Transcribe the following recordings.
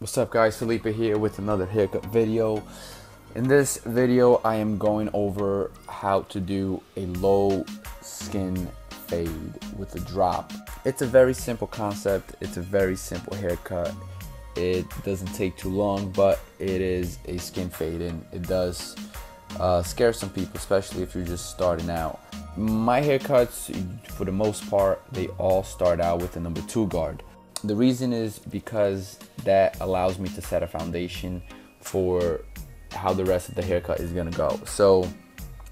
What's up guys, Felipe here with another haircut video. In this video I am going over how to do a low skin fade with a drop. It's a very simple concept, it's a very simple haircut. It doesn't take too long, but it is a skin fade and it does scare some people, especially if you're just starting out. My haircuts, for the most part, they all start out with a number 2 guard. The reason is because that allows me to set a foundation for how the rest of the haircut is gonna go. So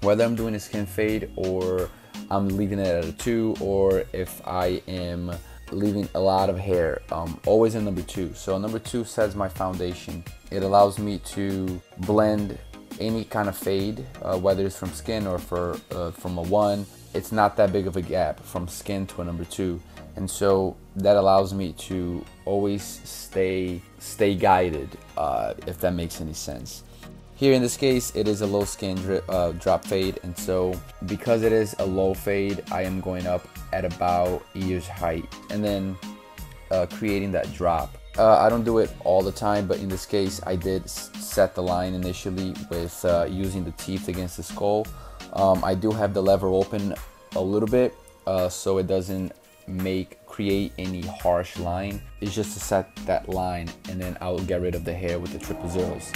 whether I'm doing a skin fade or I'm leaving it at a 2, or if I am leaving a lot of hair, always a number 2. So number 2 sets my foundation. It allows me to blend any kind of fade, whether it's from skin or from a 1. It's not that big of a gap from skin to a number 2. And so that allows me to always stay guided, if that makes any sense. Here in this case, it is a low skin drop fade, and so because it is a low fade, I am going up at about ears height and then creating that drop. I don't do it all the time, but in this case, I did set the line initially with using the teeth against the skull. I do have the lever open a little bit, so it doesn't create any harsh line. It's just to set that line, and then I'll get rid of the hair with the 000s.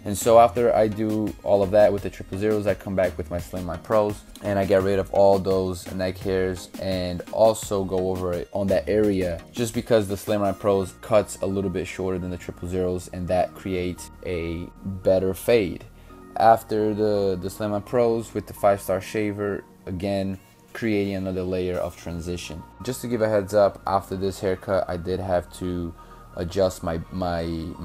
And so after I do all of that with the 000s, I come back with my Slimline Pros and I get rid of all those neck hairs and also go over it on that area, just because the Slimline Pros cuts a little bit shorter than the 000s, and that creates a better fade. After the Slimline Pros with the 5-star shaver, again creating another layer of transition. Just to give a heads up, after this haircut I did have to adjust my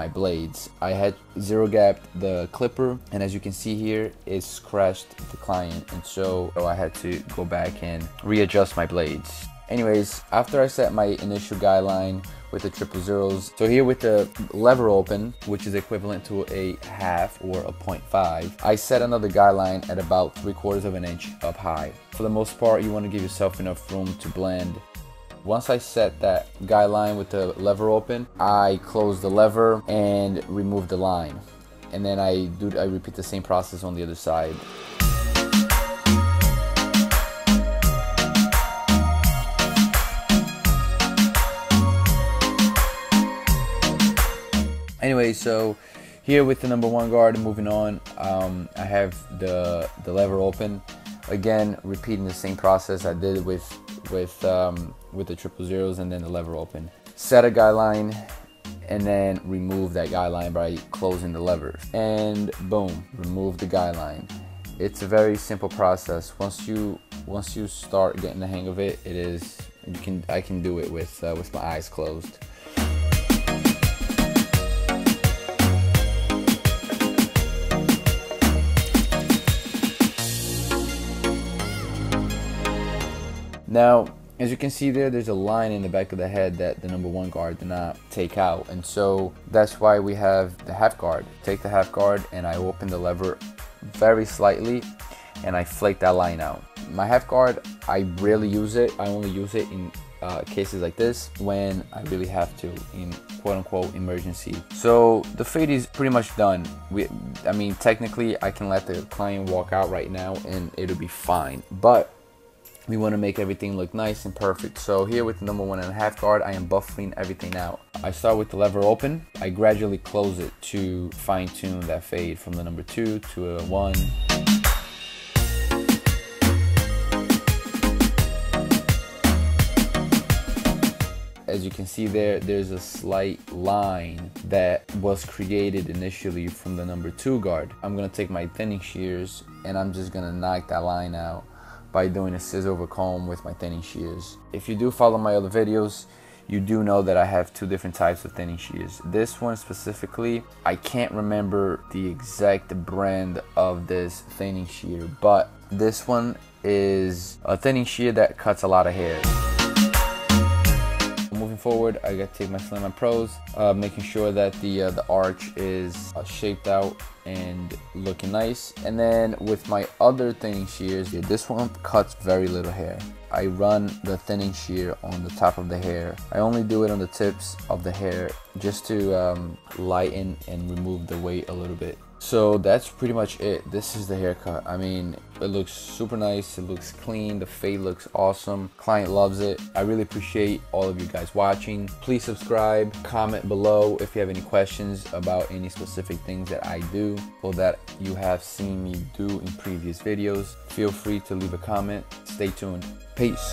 blades. I had zero gapped the clipper, and as you can see here, it scratched the client, and so I had to go back and readjust my blades. Anyways, after I set my initial guideline with the 000s, so here with the lever open, which is equivalent to a 1/2 or a 0.5, I set another guideline at about 3/4 of an inch up high. For the most part, you want to give yourself enough room to blend. Once I set that guideline with the lever open, I close the lever and remove the line, and then I repeat the same process on the other side. Anyway, so here with the number 1 guard, moving on, I have the lever open. Again, repeating the same process I did with the 000s, and then the lever open. Set a guideline and then remove that guideline by closing the lever, and boom, remove the guideline. It's a very simple process. Once you start getting the hang of it, I can do it with my eyes closed. Now, as you can see there's a line in the back of the head that the number 1 guard did not take out, and so that's why we have the 1/2 guard. Take the 1/2 guard and I open the lever very slightly and I flake that line out. My 1/2 guard, I rarely use it. I only use it in cases like this, when I really have to, in quote-unquote emergency. So the fade is pretty much done. I mean, technically I can let the client walk out right now and it'll be fine, but we want to make everything look nice and perfect. So here with the number 1.5 guard, I am buffering everything out. I start with the lever open. I gradually close it to fine tune that fade from the number 2 to a 1. As you can see there's a slight line that was created initially from the number 2 guard. I'm gonna take my thinning shears and I'm just gonna knock that line out by doing a scissor over comb with my thinning shears. If you do follow my other videos, you do know that I have 2 different types of thinning shears. This one specifically, I can't remember the exact brand of this thinning shear, but this one is a thinning shear that cuts a lot of hair. Moving forward, I got to take my Slimline Pros, making sure that the arch is shaped out and looking nice. And then with my other thinning shears, this one cuts very little hair. I run the thinning shear on the top of the hair. I only do it on the tips of the hair just to lighten and remove the weight a little bit. So that's pretty much it. This is the haircut. I mean, it looks super nice, it looks clean, the fade looks awesome. Client loves it. I really appreciate all of you guys watching. Please subscribe, comment below if you have any questions about any specific things that I do or that you have seen me do in previous videos. Feel free to leave a comment. Stay tuned. Peace.